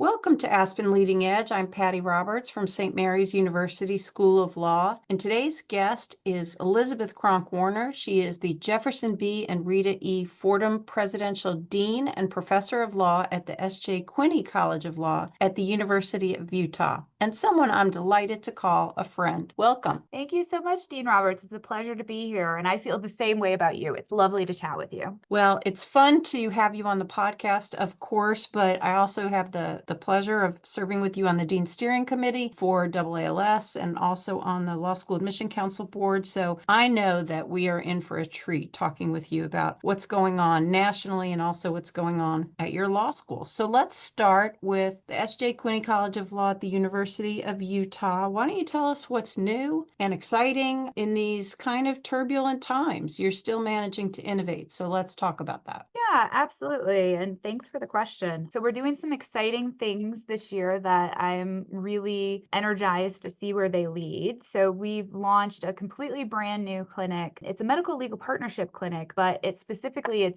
Welcome to Aspen Leading Edge. I'm Patty Roberts from St. Mary's University School of Law, and today's guest is Elizabeth Kronk Warner. She is the Jefferson B. and Rita E. Fordham Presidential Dean and Professor of Law at the S.J. Quinney College of Law at the University of Utah, and someone I'm delighted to call a friend. Welcome. Thank you so much, Dean Roberts. It's a pleasure to be here, and I feel the same way about you. It's lovely to chat with you. Well, it's fun to have you on the podcast, of course, but I also have the pleasure of serving with you on the Dean Steering Committee for AALS and also on the Law School Admission Council Board. So I know that we are in for a treat talking with you about what's going on nationally and also what's going on at your law school. So let's start with the S.J. Quinney College of Law at the University of Utah. Why don't you tell us what's new and exciting in these kind of turbulent times? You're still managing to innovate, so let's talk about that. Yeah, absolutely. And thanks for the question. So, we're doing some exciting things this year that I'm really energized to see where they lead. So, we've launched a completely brand new clinic. It's a medical legal partnership clinic, but it's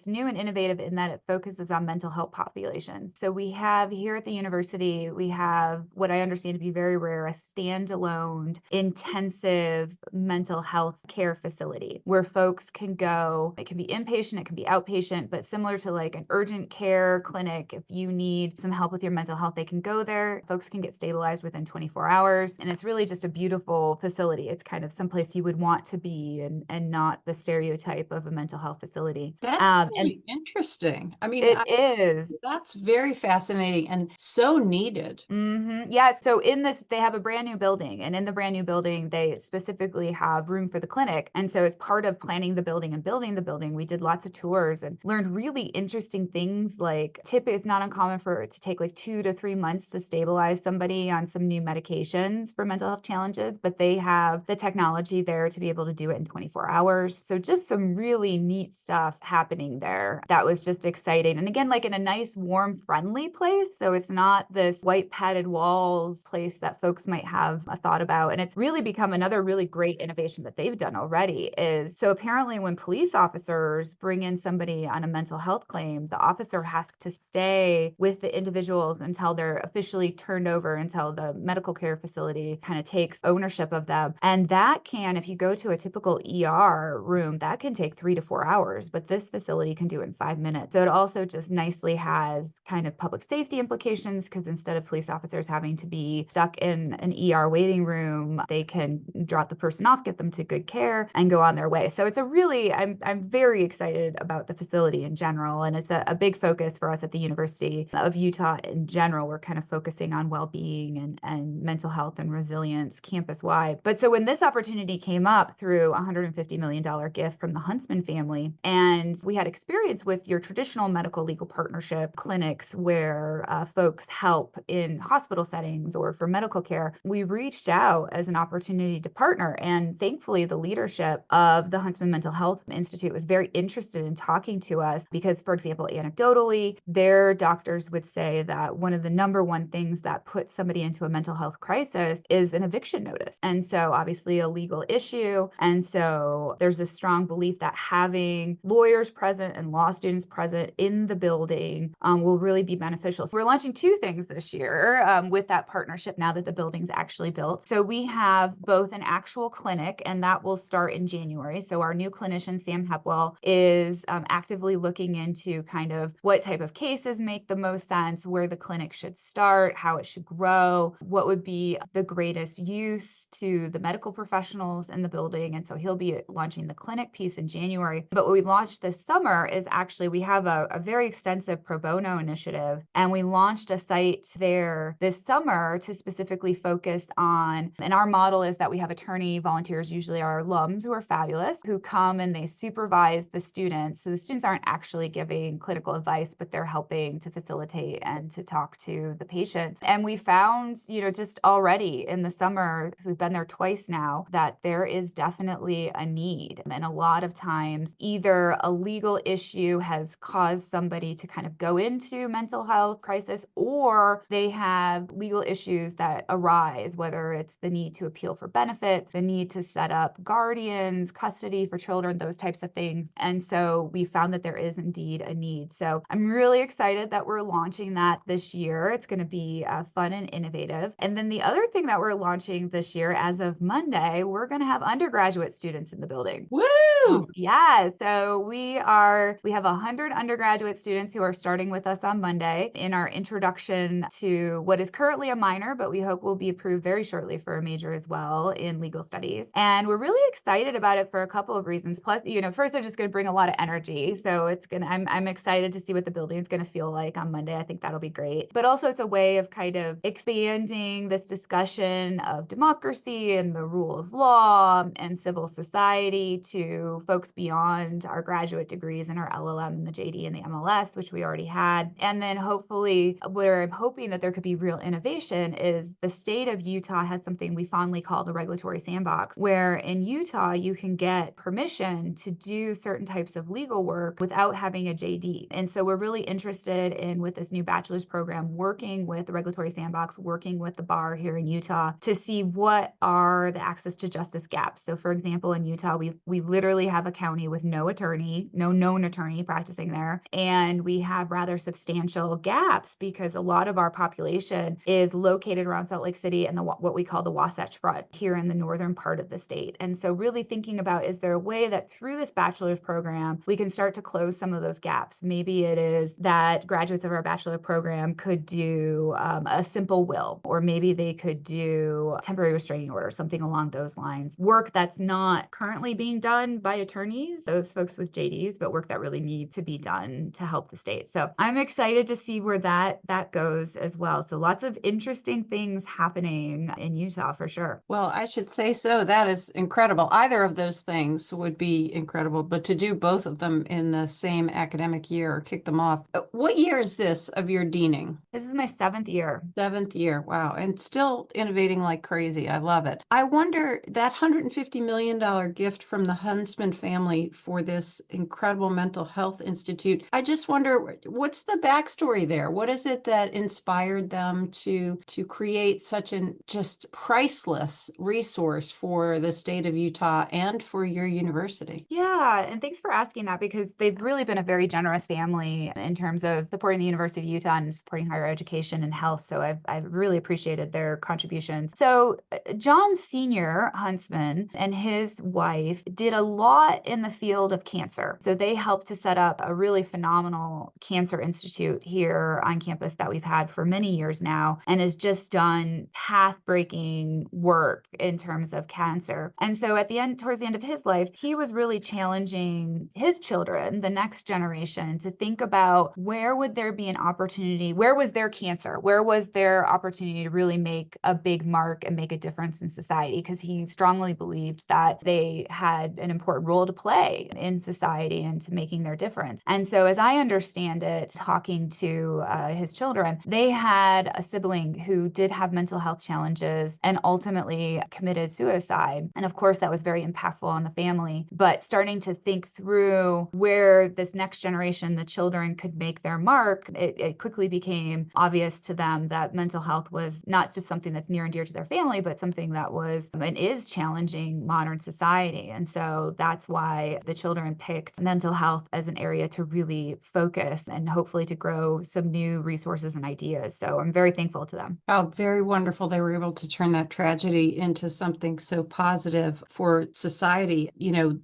new and innovative in that it focuses on mental health populations. So, we have here at the university, we have what I understand to be very rare, a standalone intensive mental health care facility where folks can go. It can be inpatient, it can be outpatient, but similar to like an urgent care clinic, if you need some help with your mental health, they can go there. Folks can get stabilized within 24 hours. And it's really just a beautiful facility. It's kind of someplace you would want to be and not the stereotype of a mental health facility. That's And really interesting. I mean, it is. that's very fascinating and so needed. Yeah. So in this, they have a brand new building, and in the brand new building, they specifically have room for the clinic. And so, as part of planning the building and building the building, we did lots of tours and learned really interesting things. Like, it's not uncommon for it to take like 2 to 3 months to stabilize somebody on some new medications for mental health challenges, but they have the technology there to be able to do it in 24 hours. So, just some really neat stuff happening there. That was just exciting. And again, like in a nice, warm, friendly place. So, it's not this white padded walls place that folks might have a thought about. And it's really become another really great innovation that they've done already is so apparently when police officers bring in somebody on a mental health claim, the officer has to stay with the individuals until they're officially turned over, until the medical care facility kind of takes ownership of them. And that can, if you go to a typical ER room, that can take 3 to 4 hours, but this facility can do it in 5 minutes. So it also just nicely has kind of public safety implications because instead of police officers having to be stuck in an ER waiting room, they can drop the person off, get them to good care, and go on their way. So it's I'm very excited about the facility in general, and it's a big focus for us at the University of Utah in general. We're kind of focusing on well-being and mental health and resilience campus-wide. But so when this opportunity came up through a $150 million gift from the Huntsman family, and we had experience with your traditional medical legal partnership clinics where folks help in hospital settings or for medical care, we reached out as an opportunity to partner. And thankfully, the leadership of the Huntsman Mental Health Institute was very interested in talking to us because, for example, anecdotally, their doctors would say that one of the number one things that puts somebody into a mental health crisis is an eviction notice. And so obviously a legal issue. And so there's a strong belief that having lawyers present and law students present in the building will really be beneficial. So we're launching two things this year with that partnership now that the building's actually built. So we have both an actual clinic, and that will start in January. So our new clinician, Sam Hepwell, is actively looking into kind of what type of cases make the most sense, where the clinic should start, how it should grow, what would be the greatest use to the medical professionals in the building. And so he'll be launching the clinic piece in January. But what we launched this summer is actually we have a very extensive pro bono initiative, and we launched a site there this summer to specifically focus on, and our model is that we have attorney volunteers, usually our alums who are fabulous, who come and they supervise the students. So the students aren't actually giving clinical advice, but they're helping to facilitate and to talk to the patients. And we found, just already in the summer, we've been there twice now, that there is definitely a need. And a lot of times, either a legal issue has caused somebody to kind of go into mental health crisis, or they have legal issues that arise, whether it's the need to appeal for benefits, the need to set up guardians, custody for children, those types of things. And so we found that there is indeed a need. So I'm really excited that we're launching that this year. It's going to be fun and innovative. And then the other thing that we're launching this year, as of Monday, we're going to have undergraduate students in the building. Woo! Yeah, so we have 100 undergraduate students who are starting with us on Monday in our introduction to what is currently a minor, but we hope will be approved very shortly for a major as well in legal studies. And we're really excited about it for a couple of reasons. Plus, first they're just going to bring a lot of energy. So I'm excited to see what the building is going to feel like on Monday. I think that'll be great. But also it's a way of kind of expanding this discussion of democracy and the rule of law and civil society to folks beyond our graduate degrees and our LLM and the JD and the MLS, which we already had. And then hopefully where I'm hoping that there could be real innovation is the state of Utah has something we fondly call the regulatory sandbox, where in Utah you can get permission to do certain types of legal work without having a JD. And so we're really interested in, with this new bachelor's program, working with the regulatory sandbox, working with the bar here in Utah to see what are the access to justice gaps. So for example, in Utah, we literally have a county with no attorney, no known attorney practicing there. And we have rather substantial gaps because a lot of our population is located around Salt Lake City and what we call the Wasatch Front here in the northern part of the state. And so really thinking about, is there a way that through this bachelor's program, we can start to close some of those gaps? Maybe it is that graduates of our bachelor program could do a simple will, or maybe they could do temporary restraining order, something along those lines. Work that's not currently being done by attorneys, those folks with JDs, but work that really need to be done to help the state. So I'm excited to see where that goes as well. So lots of interesting things happening in Utah for sure. Well, I should say so. That is incredible. Either of those things would be incredible, but to do both of them in the same academic year or kick them off. What year is this of your deaning? This is my 7th year. 7th year. Wow. And still innovating like crazy. I love it. I wonder, that $150 million gift from the Huntsman family for this incredible mental health institute. I just wonder, what's the backstory there? What is it that inspired them to create such an just priceless resource for the state of Utah and for your university? Yeah, and thanks for asking that, because they've really been a very generous family in terms of supporting the University of Utah and supporting higher education and health. So I've really appreciated their contributions. So John Sr. Huntsman and his wife did a lot in the field of cancer. So they helped to set up a really phenomenal cancer institute here on campus that we've had for many years now, and has just done path-breaking work in terms of cancer. And so towards the end of his life, he was really challenging his children, the next generation, to think about where would there be an opportunity, where was their cancer, where was their opportunity to really make a big mark and make a difference in society, because he strongly believed that they had an important role to play in society and to making their difference. And so as I understand it, talking to his children, they had a sibling who did have mental health challenges and ultimately committed suicide. And of course, that was very impactful on the family. But starting to think through where this next generation, the children, could make their mark, it quickly became obvious to them that mental health was not just something that's near and dear to their family, but something that was and is challenging modern society. And so that's why the children picked mental health as an area to really focus and hopefully to grow some new resources and ideas. So I'm very thankful to them. How very wonderful they were able to turn that tragedy into something so positive for society.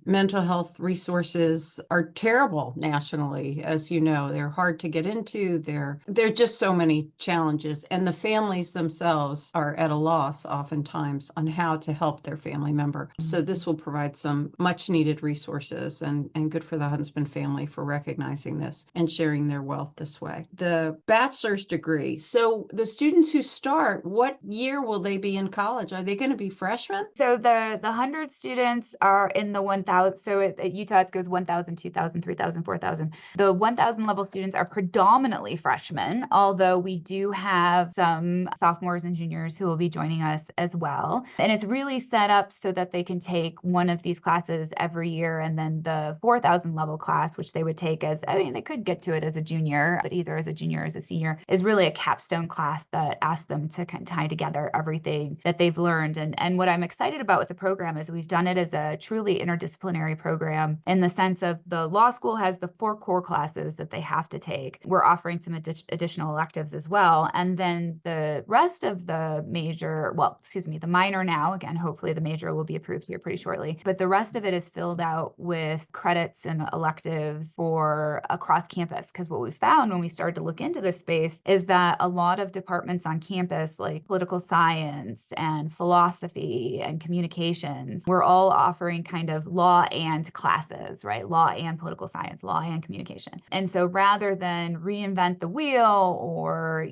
Mental health resources are terrible nationally, as you know. They're hard to get into. There are just so many challenges, and the families themselves are at a loss oftentimes on how to help their family member. So this will provide some much needed resources, and good for the Huntsman family for recognizing this and sharing their wealth this way. The bachelor's degree. So the students who start, what year will they be in college? Are they going to be freshmen? So the 100 students are in the 1,000. So at Utah, it goes 1,000, 2,000, 3,000, 4,000. The 1,000 level students are predominantly freshmen, although we do have some sophomores and juniors who will be joining us as well. And it's really set up so that they can take one of these classes every year. And then the 4,000 level class, which they would take they could get to it as a junior, but either as a junior or as a senior, is really a capstone class that asks them to kind of tie together everything that they've learned. And what I'm excited about with the program is we've done it as a truly interdisciplinary program, in the sense of the law school has the 4 core classes that they have to take. We're offering some additional additional electives as well. And then the rest of the major, the minor now, again, hopefully the major will be approved here pretty shortly, but the rest of it is filled out with credits and electives for across campus. Because what we found when we started to look into this space is that a lot of departments on campus, like political science and philosophy and communications, were all offering kind of law and classes, right? Law and political science, law and communication. And so rather than reinvent the wheel or,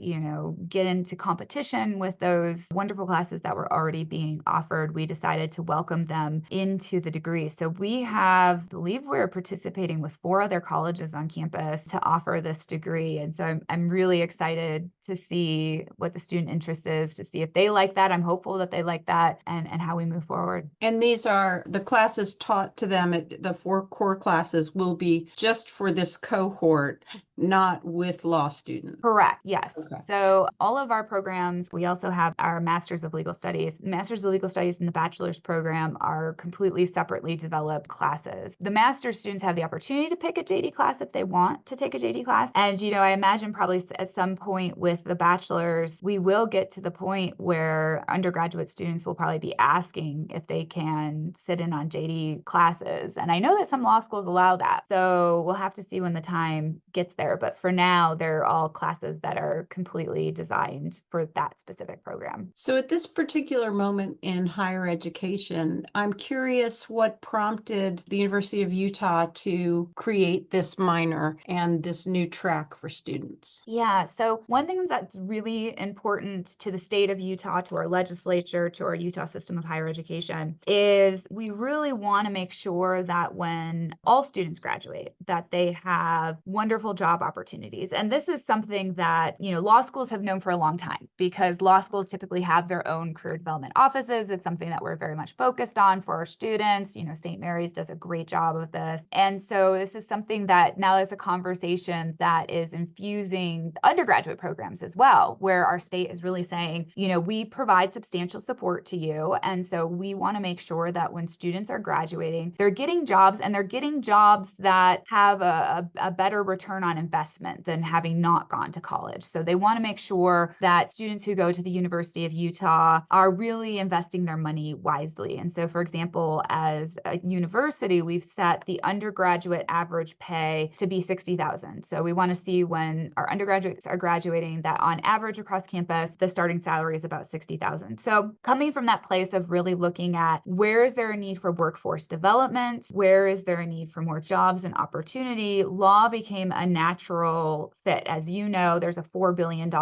get into competition with those wonderful classes that were already being offered, we decided to welcome them into the degree. So we have, I believe we're participating with 4 other colleges on campus to offer this degree. And so I'm really excited to see what the student interest is, to see if they like that. I'm hopeful that they like that, and how we move forward. And these are the classes taught to them at the 4 core classes will be just for this cohort, not with law students. Correct. Yes. Okay. So all of our programs, we also have our Masters of Legal Studies. Masters of Legal Studies and the Bachelor's program are completely separately developed classes. The Master's students have the opportunity to pick a JD class if they want to take a JD class. And, I imagine probably at some point with the Bachelor's, we will get to the point where undergraduate students will probably be asking if they can sit in on JD classes. And I know that some law schools allow that. So we'll have to see when the time gets there. But for now, they're all classes that are completely designed for that specific program. So at this particular moment in higher education, I'm curious what prompted the University of Utah to create this minor and this new track for students. Yeah, so one thing that's really important to the state of Utah, to our legislature, to our Utah system of higher education, is we really want to make sure that when all students graduate, that they have wonderful job opportunities. And this is something that, law schools have known for a long time, because law schools typically have their own career development offices. It's something that we're very much focused on for our students. St. Mary's does a great job of this. And so this is something that now is a conversation that is infusing undergraduate programs as well, where our state is really saying, we provide substantial support to you. And so we want to make sure that when students are graduating, they're getting jobs, and they're getting jobs that have a better return on investment than having not gone to college. So they want to make sure that students who go to the University of Utah are really investing their money wisely. And so, for example, as a university, we've set the undergraduate average pay to be $60,000. So we want to see when our undergraduates are graduating that on average across campus, the starting salary is about $60,000. So coming from that place of really looking at where is there a need for workforce development, where is there a need for more jobs and opportunity, law became a natural fit. As you know, there's a $4 billion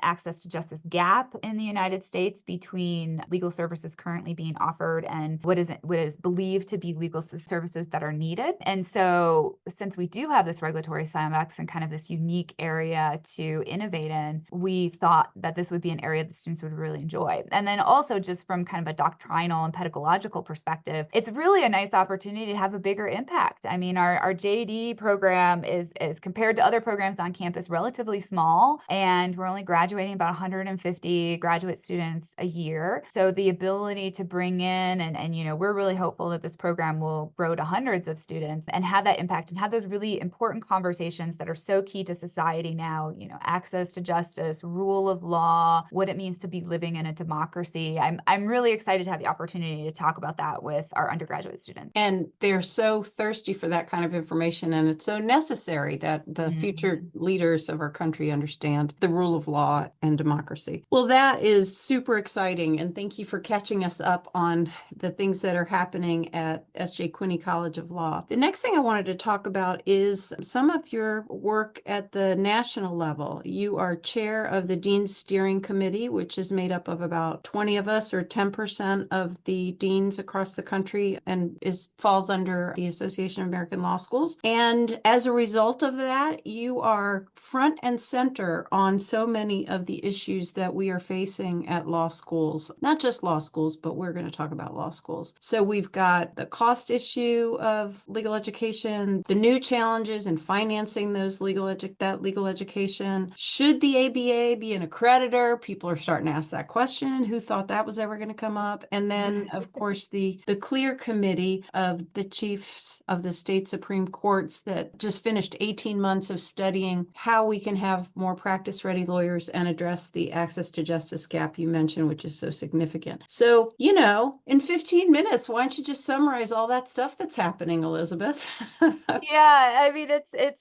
access to justice gap in the United States between legal services currently being offered and what is believed to be legal services that are needed. And so since we do have this regulatory sandbox and kind of this unique area to innovate in, we thought that this would be an area that students would really enjoy. And then also just from kind of a doctrinal and pedagogical perspective, it's really a nice opportunity to have a bigger impact. I mean, our JD program is compared to other programs on campus relatively small, and we're only graduating about 150 graduate students a year. So the ability to bring in and we're really hopeful that this program will grow to hundreds of students and have that impact and have those really important conversations that are so key to society now, access to justice, rule of law, what it means to be living in a democracy. I'm really excited to have the opportunity to talk about that with our undergraduate students. And they're so thirsty for that kind of information, and it's so necessary that the future leaders of our country understand the rule of law and democracy. Well, that is super exciting, and thank you for catching us up on the things that are happening at S.J. Quinney College of Law. The next thing I wanted to talk about is some of your work at the national level. You are chair of the Dean Steering Committee, which is made up of about 20 of us, or 10% of the deans across the country, and falls under the Association of American Law Schools. And as a result of that, you are front and center on so many of the issues that we are facing at law schools, not just law schools, but we're going to talk about law schools. So we've got the cost issue of legal education, the new challenges in financing those legal education. Should the ABA be an accreditor? People are starting to ask that question. Who thought that was ever going to come up? And then, of course, the CLEAR committee of the chiefs of the state Supreme Courts that just finished 18 months of studying how we can have more practice-ready lawyers and address the access to justice gap you mentioned, which is so significant. So, in 15 minutes, why don't you just summarize all that stuff that's happening, Elizabeth? Yeah, I mean,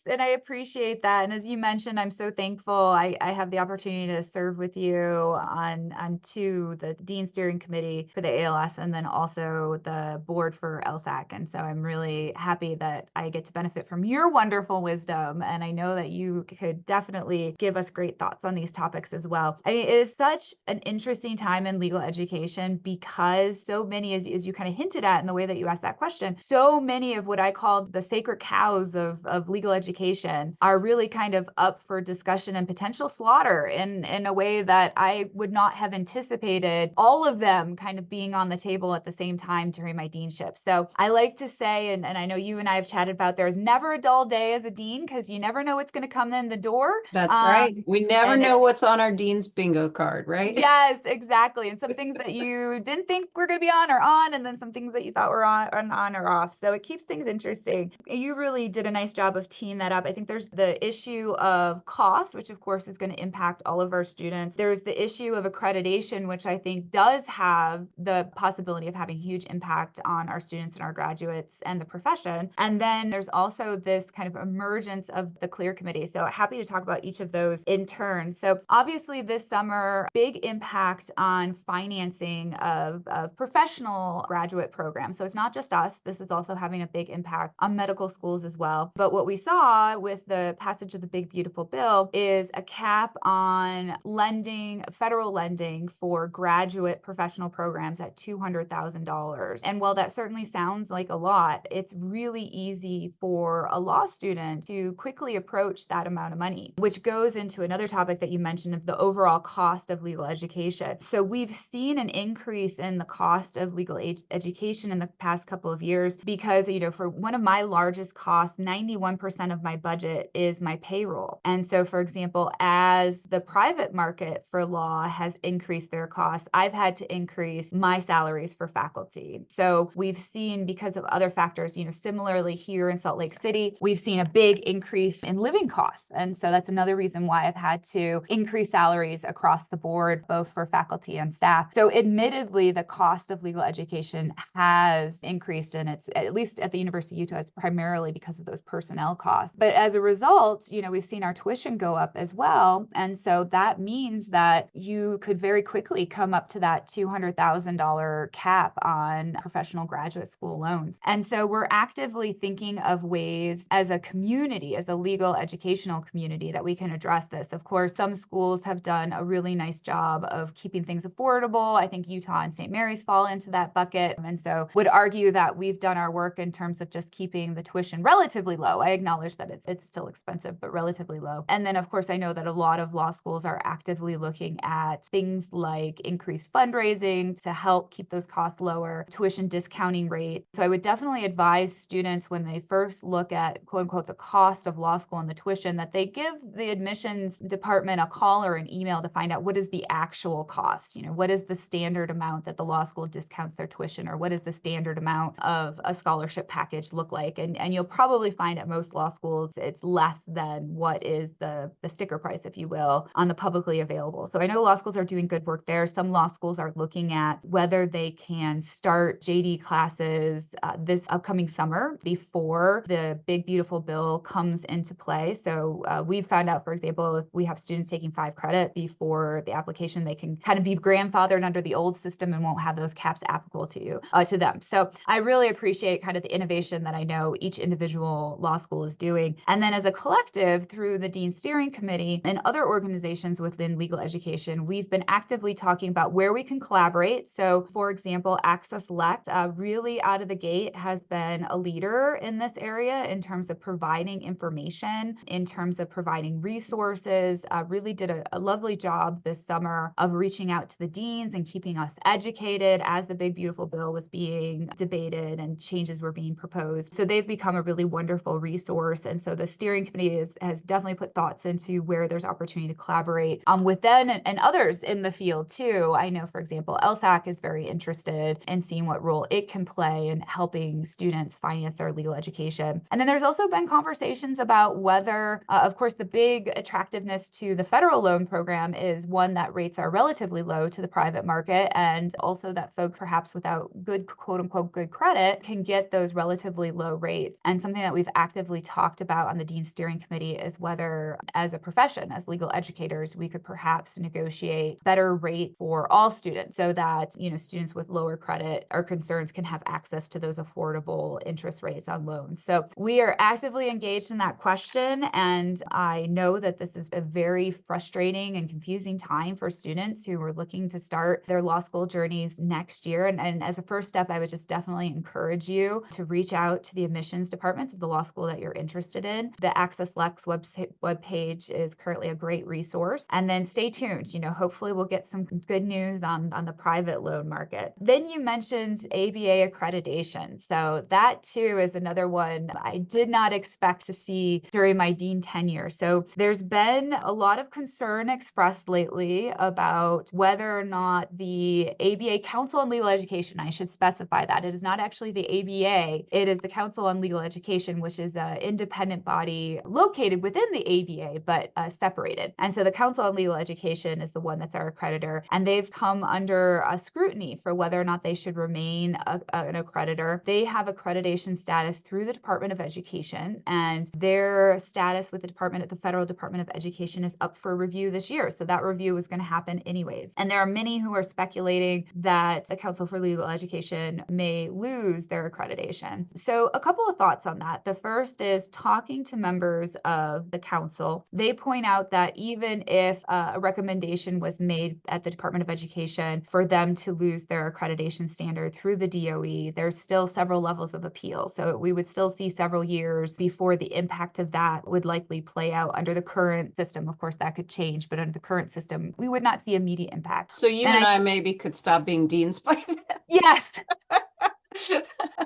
and I appreciate that. And as you mentioned, I'm so thankful I have the opportunity to serve with you on the Dean Steering Committee for the ALS and then also the board for LSAC. And so I'm really happy that I get to benefit from your wonderful wisdom. And I know that you could definitely give us great thoughts on these topics as well. I mean, it is such an interesting time in legal education because so many, as you kind of hinted at in the way that you asked that question, so many of what I call the sacred cows of legal education are really kind of up for discussion and potential slaughter in a way that I would not have anticipated all of them kind of being on the table at the same time during my deanship. So I like to say, and I know you and I have chatted about, there's never a dull day as a dean because you never know what's going to come in the door. That's right. We never know what's on our dean's bingo card, right? Yes, exactly. And some things that you didn't think were going to be on are on, and then some things that you thought were on or off. So it keeps things interesting. You really did a nice job of teeing that up. I think there's the issue of cost, which of course is going to impact all of our students. There's the issue of accreditation, which I think does have the possibility of having huge impact on our students and our graduates and the profession. And then there's also this kind of emergence of the CLEAR committee. So happy to talk about each of those in turn. So obviously this summer, big impact on financing of professional graduate programs. So it's not just us. This is also having a big impact on medical schools as well. But what we saw with the passage of the big beautiful bill is a cap on lending, federal lending for graduate professional programs at $200,000. And while that certainly sounds like a lot, it's really easy for a law student to quickly approach that amount of money, which goes into another topic that you mentioned of the overall cost of legal education. So we've seen an increase in the cost of legal education in the past couple of years because, for one of my largest costs, 91% of my budget is my payroll. And so, for example, as the private market for law has increased their costs, I've had to increase my salaries for faculty. So we've seen, because of other factors, similarly here in Salt Lake City, we've seen a big increase in living costs. And so that's another reason why I've had to increase salaries across the board, both for faculty and staff. So admittedly, the cost of legal education has increased, and it's, at least at the University of Utah, it's primarily because of those personnel costs. But as a result, we've seen our tuition go up as well. And so that means that you could very quickly come up to that $200,000 cap on professional graduate school loans. And so we're actively thinking of ways as a community, as a legal educational community, that we can address this. Of course, some schools have done a really nice job of keeping things affordable. I think Utah and St. Mary's fall into that bucket. And so would argue that we've done our work in terms of just keeping the tuition relatively low. I acknowledge that it's still expensive, but relatively low. And then, of course, I know that a lot of law schools are actively looking at things like increased fundraising to help keep those costs lower, tuition discounting rate. So I would definitely advise students when they first look at, quote unquote, the cost of law school and the tuition, that they give the admissions department a call or an email to find out what is the actual cost. What is the standard amount that the law school discounts their tuition, or what is the standard amount of a scholarship package look like? And you'll probably find at most law schools it's less than what is the sticker price, if you will, on the publicly available. So I know law schools are doing good work there. Some law schools are looking at whether they can start JD classes this upcoming summer before the big beautiful bill comes into play. So we've found out, for example, if we have students taking 5 credit before the application, they can kind of be grandfathered under the old system and won't have those caps applicable to them. So I really appreciate kind of the innovation that I know each individual law school is doing. And then as a collective, through the Dean Steering Committee and other organizations within legal education, we've been actively talking about where we can collaborate. So for example, Access Lect really out of the gate has been a leader in this area in terms of providing information, in terms of providing resources, really did a lovely job this summer of reaching out to the deans and keeping us educated as the big beautiful bill was being debated and changes were being proposed. So they've become a really wonderful resource. And so the steering committee has definitely put thoughts into where there's opportunity to collaborate with them and others in the field too. I know, for example, LSAC is very interested in seeing what role it can play in helping students finance their legal education. And then there's also been conversations about whether, of course, the big attractiveness to the federal loan program is one that rates are relatively low to the private market, and also that folks perhaps without good, quote unquote, good credit can get those relatively low rates. And something that we've actively talked about on the Dean Steering Committee is whether, as a profession, as legal educators, we could perhaps negotiate better rate for all students so that, students with lower credit or concerns can have access to those affordable interest rates on loans. So we are actively engaged in that question. And I know that this is a very frustrating and confusing time for students who are looking to start their law school journeys next year. And as a first step, I would just definitely encourage you to reach out to the admissions departments of the law school that you're interested in. The Access Lex webpage is currently a great resource. And then stay tuned. Hopefully we'll get some good news on the private loan market. Then you mentioned ABA accreditation. So that too is another one I did not expect to see during my dean tenure. So there's been a lot of concern expressed lately about whether or not the ABA Council on Legal Education, I should specify that it is not actually the ABA, it is the Council on Legal Education, which is an independent body located within the ABA, but separated. And so the Council on Legal Education is the one that's our accreditor, and they've come under a scrutiny for whether or not they should remain an accreditor. They have accreditation status through the Department of Education, and their status with the Federal Department of Education is up for review this year. So that review is going to happen anyways. And there are many who are speculating that the Council for Legal Education may lose their accreditation. So a couple of thoughts on that. The first is talking to members of the council. They point out that even if a recommendation was made at the Department of Education for them to lose their accreditation standard through the DOE, there's still several levels of appeal. So we would still see several years before the impact of that would likely play out under the current system. Of course, that could change, but under the current system, we would not see immediate impact. So you and I maybe could stop being deans by then. Yes.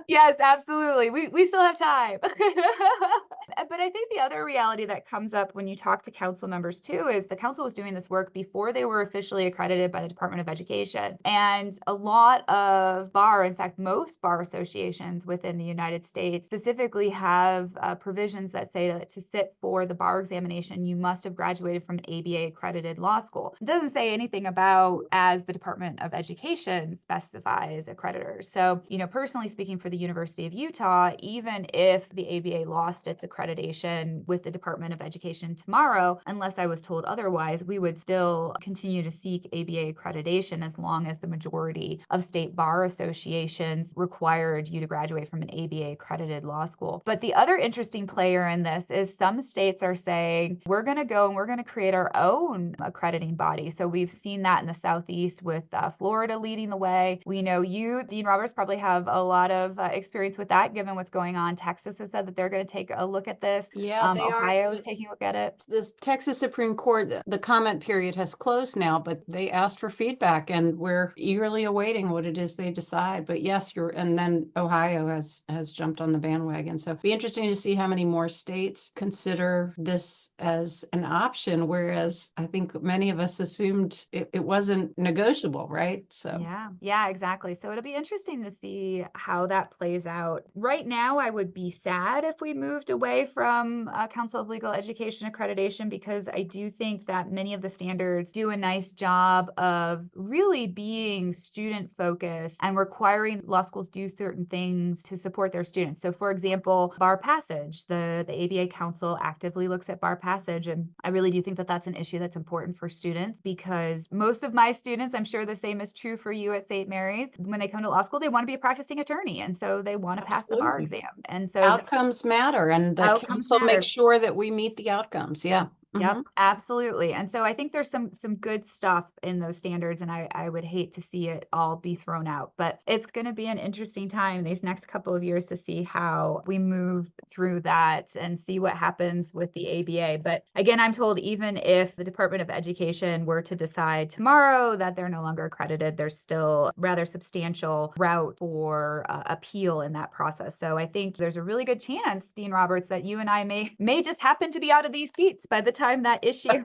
Yes, absolutely. We still have time. But I think the other reality that comes up when you talk to council members too is the council was doing this work before they were officially accredited by the Department of Education. And a lot of in fact, most bar associations within the United States specifically have provisions that say that to sit for the bar examination, you must have graduated from an ABA accredited law school. It doesn't say anything about as the Department of Education specifies accreditors. So, personally speaking for the University of Utah, even if the ABA lost its accreditation with the Department of Education tomorrow, unless I was told otherwise, we would still continue to seek ABA accreditation as long as the majority of state bar associations required you to graduate from an ABA accredited law school. But the other interesting player in this is some states are saying, we're going to go and we're going to create our own accrediting body. So we've seen that in the Southeast with Florida leading the way. We know you, Dean Roberts, probably have a lot of experience with that, given what's going on. Texas has said that they're going to take a look at this. Yeah, they Ohio is taking a look at it. This Texas Supreme Court, the comment period has closed now, but they asked for feedback and we're eagerly awaiting what it is they decide. But yes, and then Ohio has jumped on the bandwagon. So it'd be interesting to see how many more states consider this as an option, whereas I think many of us assumed it wasn't negotiable, right? So yeah, exactly. So it'll be interesting to see how that plays out. Right now, I would be sad if we moved away from Council of Legal Education accreditation, because I do think that many of the standards do a nice job of really being student focused and requiring law schools do certain things to support their students. So for example, bar passage, the ABA Council actively looks at bar passage. And I really do think that that's an issue that's important for students, because most of my students, I'm sure the same is true for you at St. Mary's, when they come to law school, they want to be a practicing attorney. And so they want to pass the bar exam. And so outcomes matter, and the council makes sure that we meet the outcomes. Yeah. Yep, absolutely. And so I think there's some good stuff in those standards, and I would hate to see it all be thrown out. But it's going to be an interesting time these next couple of years to see how we move through that and see what happens with the ABA. But again, I'm told even if the Department of Education were to decide tomorrow that they're no longer accredited, there's still rather substantial route for appeal in that process. So I think there's a really good chance, Dean Roberts, that you and I may just happen to be out of these seats by the time time that issue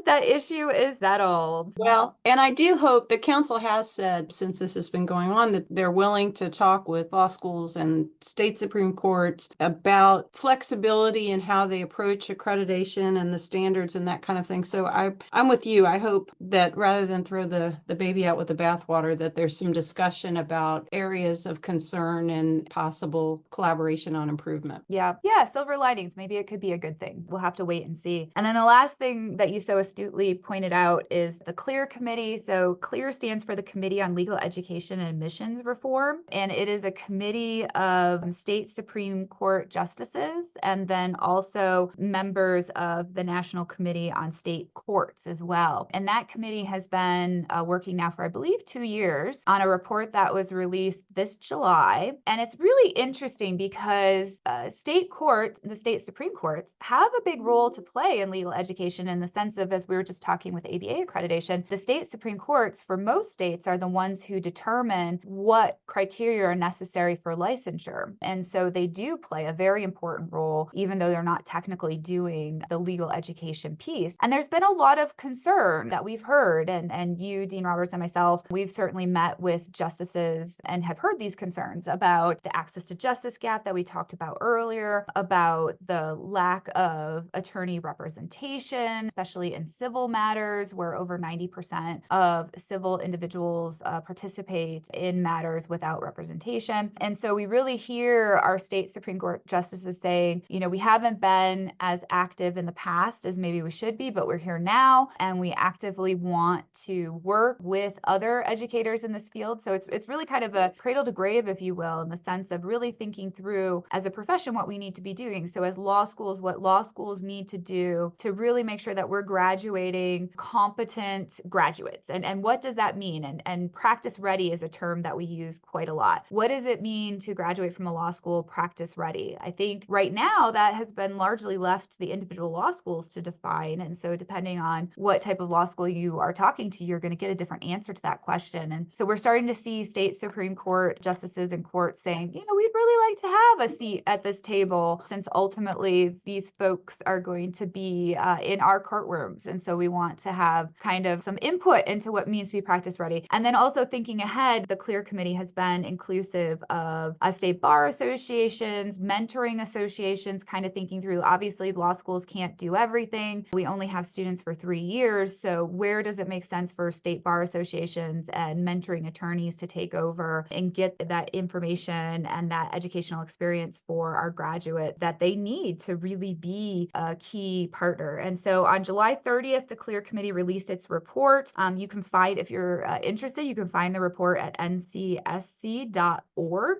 that issue is settled. Well, and I do hope the council has said, since this has been going on, that they're willing to talk with law schools and state Supreme Courts about flexibility in how they approach accreditation and the standards and that kind of thing. So I'm with you. I hope that rather than throw the baby out with the bathwater, that there's some discussion about areas of concern and possible collaboration on improvement. Yeah. Yeah. Silver linings. Maybe it could be a good thing. We'll have to wait and see. And then the last thing that you so astutely pointed out is the CLEAR committee. So CLEAR stands for the Committee on Legal Education and Admissions Reform. And it is a committee of state Supreme Court justices and then also members of the National Committee on State Courts as well. And that committee has been working now for, I believe, 2 years on a report that was released this July. And it's really interesting because state courts, the state Supreme Courts, have a big role to play in legal education in the sense of, as we were just talking with ABA accreditation, the state Supreme Courts for most states are the ones who determine what criteria are necessary for licensure. And so they do play a very important role, even though they're not technically doing the legal education piece. And there's been a lot of concern that we've heard, and you, Dean Roberts, and myself, we've certainly met with justices and have heard these concerns about the access to justice gap that we talked about earlier, about the lack of attorney representation, especially in civil matters where over 90% of civil individuals participate in matters without representation. And so we really hear our state Supreme Court justices saying, we haven't been as active in the past as maybe we should be, but we're here now and we actively want to work with other educators in this field. So it's really kind of a cradle to grave, if you will, in the sense of really thinking through as a profession what we need to be doing. So as law schools, what law schools need to do to really make sure that we're graduating competent graduates. And what does that mean? And practice ready is a term that we use quite a lot. What does it mean to graduate from a law school practice ready? I think right now that has been largely left to the individual law schools to define. And so depending on what type of law school you are talking to, you're going to get a different answer to that question. And so we're starting to see state Supreme Court justices and courts saying, we'd really like to have a seat at this table since ultimately these folks are going to be in our courtrooms. And so we want to have kind of some input into what means to be practice ready. And then also thinking ahead, the CLEAR committee has been inclusive of state bar associations, mentoring associations, kind of thinking through, obviously law schools can't do everything. We only have students for 3 years. So where does it make sense for state bar associations and mentoring attorneys to take over and get that information and that educational experience for our graduate that they need to really be a key partner? And so on July 30th, the CLEAR committee released its report. You can find, if you're interested, you can find the report at ncsc.org.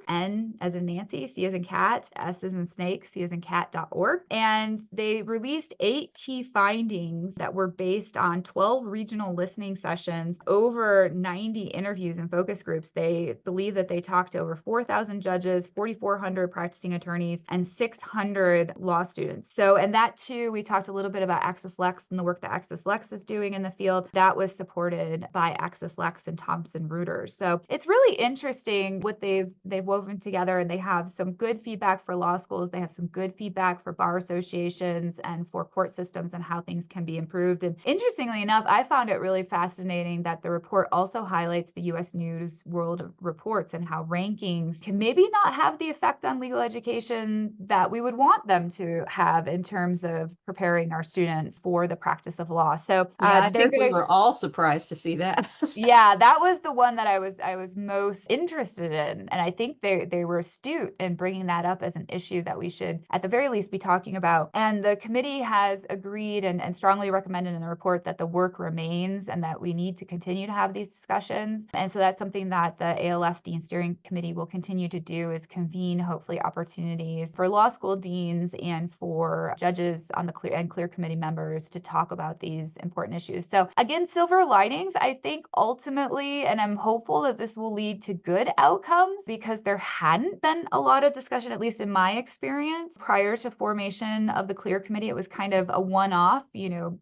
N as in Nancy, C as in cat, S as in snake, C as in cat.org. And they released 8 key findings that were based on 12 regional listening sessions, over 90 interviews and focus groups. They believe that they talked to over 4,000 judges, 4,400 practicing attorneys, and 600 law students. So, and that too, we talked a little bit about Access Lex and the work that Access Lex is doing in the field. That was supported by Access Lex and Thomson Reuters. So it's really interesting what they've woven together, and they have some good feedback for law schools. They have some good feedback for bar associations and for court systems and how things can be improved. And interestingly enough, I found it really fascinating that the report also highlights the U.S. News World Reports and how rankings can maybe not have the effect on legal education that we would want them to have in terms of preparing our students for the practice of law. So I think we were all surprised to see that. Yeah, that was the one that I was most interested in. And I think they were astute in bringing that up as an issue that we should at the very least be talking about. And the committee has agreed and strongly recommended in the report that the work remains and that we need to continue to have these discussions. And so that's something that the AALS Dean Steering Committee will continue to do, is convene hopefully opportunities for law school deans and for judges on the CLEAR committee members to talk about these important issues. So again, silver linings, I think ultimately, and I'm hopeful that this will lead to good outcomes, because there hadn't been a lot of discussion, at least in my experience, prior to formation of the CLEAR committee. It was kind of a one-off,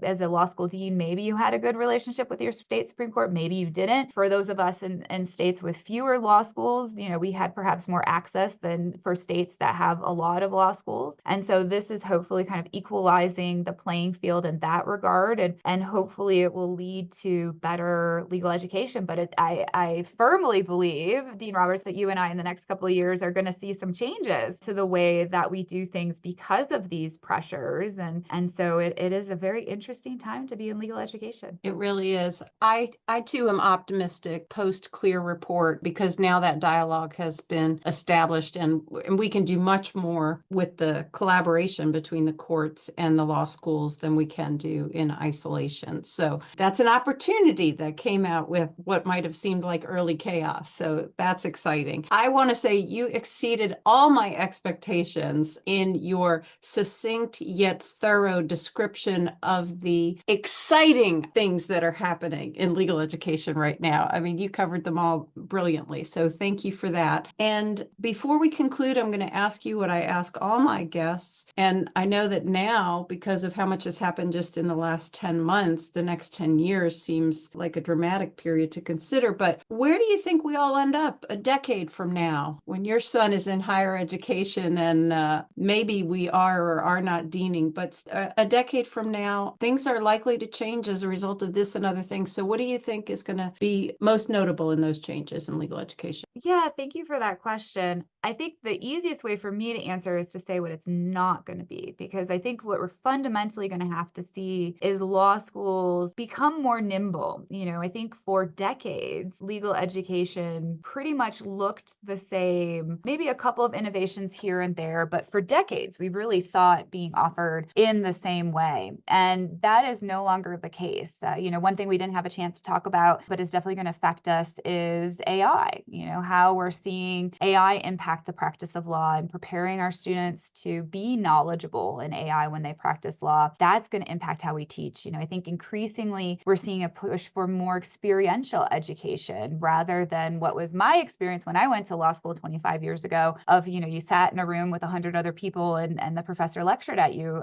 as a law school dean, maybe you had a good relationship with your state Supreme Court, maybe you didn't. For those of us in states with fewer law schools, we had perhaps more access than for states that have a lot of law schools. And so this is hopefully kind of equally equalizing the playing field in that regard. And hopefully it will lead to better legal education. But I firmly believe, Dean Roberts, that you and I in the next couple of years are going to see some changes to the way that we do things because of these pressures. And so it is a very interesting time to be in legal education. It really is. I too am optimistic post Clear report because now that dialogue has been established and we can do much more with the collaboration between the courts and the law schools than we can do in isolation. So that's an opportunity that came out with what might have seemed like early chaos. So that's exciting. I want to say you exceeded all my expectations in your succinct yet thorough description of the exciting things that are happening in legal education right now. I mean, you covered them all brilliantly. So thank you for that. And before we conclude, I'm going to ask you what I ask all my guests. And I know that now, because of how much has happened just in the last 10 months, the next 10 years seems like a dramatic period to consider. But where do you think we all end up a decade from now when your son is in higher education and maybe we are or are not deaning, but a decade from now, things are likely to change as a result of this and other things. So what do you think is going to be most notable in those changes in legal education? Yeah, thank you for that question. I think the easiest way for me to answer is to say what it's not going to be, because I think what we're fundamentally going to have to see is law schools become more nimble. I think for decades, legal education pretty much looked the same, maybe a couple of innovations here and there, but for decades, we really saw it being offered in the same way. And that is no longer the case. One thing we didn't have a chance to talk about, but is definitely going to affect us is AI, how we're seeing AI impact the practice of law and preparing our students to be knowledgeable in AI when they practice law. That's going to impact how we teach. I think increasingly we're seeing a push for more experiential education rather than what was my experience when I went to law school 25 years ago of, you sat in a room with 100 other people and the professor lectured at you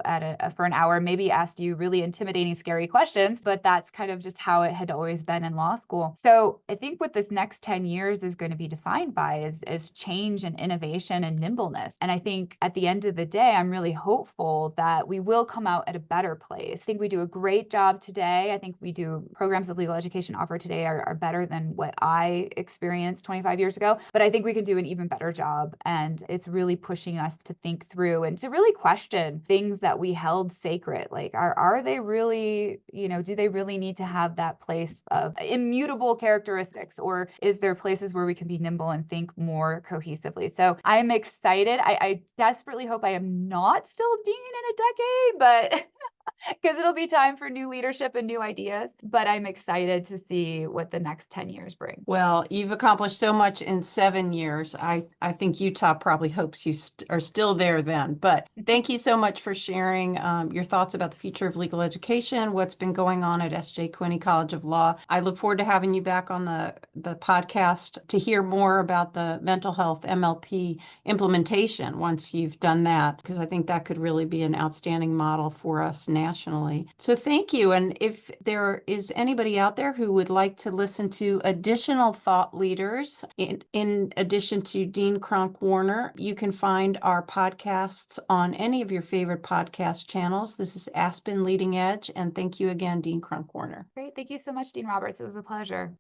for an hour, maybe asked you really intimidating, scary questions, but that's kind of just how it had always been in law school. So I think what this next 10 years is going to be defined by is change and innovation and nimbleness. And I think at the end of the day, I'm really hopeful that we will come out at a better place. I think we do a great job today. I think we do programs that legal education offer today are better than what I experienced 25 years ago, but I think we can do an even better job. And it's really pushing us to think through and to really question things that we held sacred. Like, are they really, do they really need to have that place of immutable characteristics, or is there places where we can be nimble and think more cohesively? So I'm excited. I desperately hope I am not still dean in a decade, but because it'll be time for new leadership and new ideas. But I'm excited to see what the next 10 years bring. Well, you've accomplished so much in 7 years. I think Utah probably hopes you are still there then. But thank you so much for sharing your thoughts about the future of legal education, what's been going on at S.J. Quinney College of Law. I look forward to having you back on the podcast to hear more about the mental health MLP implementation once you've done that, because I think that could really be an outstanding model for us nationally. So thank you. And if there is anybody out there who would like to listen to additional thought leaders, in addition to Dean Kronk Warner, you can find our podcasts on any of your favorite podcast channels. This is Aspen Leading Edge. And thank you again, Dean Kronk Warner. Great. Thank you so much, Dean Roberts. It was a pleasure.